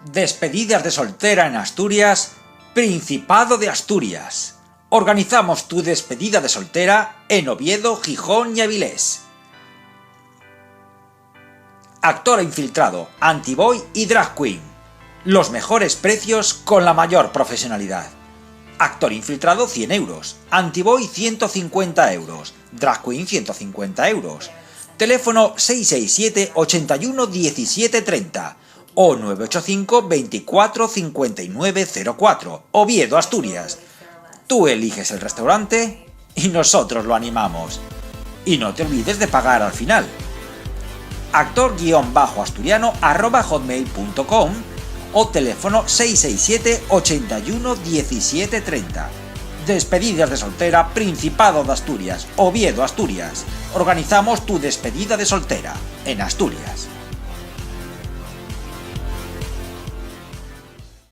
Despedidas de soltera en Asturias, Principado de Asturias. Organizamos tu despedida de soltera en Oviedo, Gijón y Avilés. Actor infiltrado, antiboy y drag queen. Los mejores precios con la mayor profesionalidad. Actor infiltrado 100 euros, antiboy 150 euros, drag queen 150 euros. Teléfono 667 81 17 30 o 985 24 59 04, Oviedo, Asturias. Tú eliges el restaurante y nosotros lo animamos. Y no te olvides de pagar al final. actor-asturiano@hotmail.com o teléfono 667 81 17 30. Despedidas de soltera, Principado de Asturias, Oviedo, Asturias. Organizamos tu despedida de soltera en Asturias.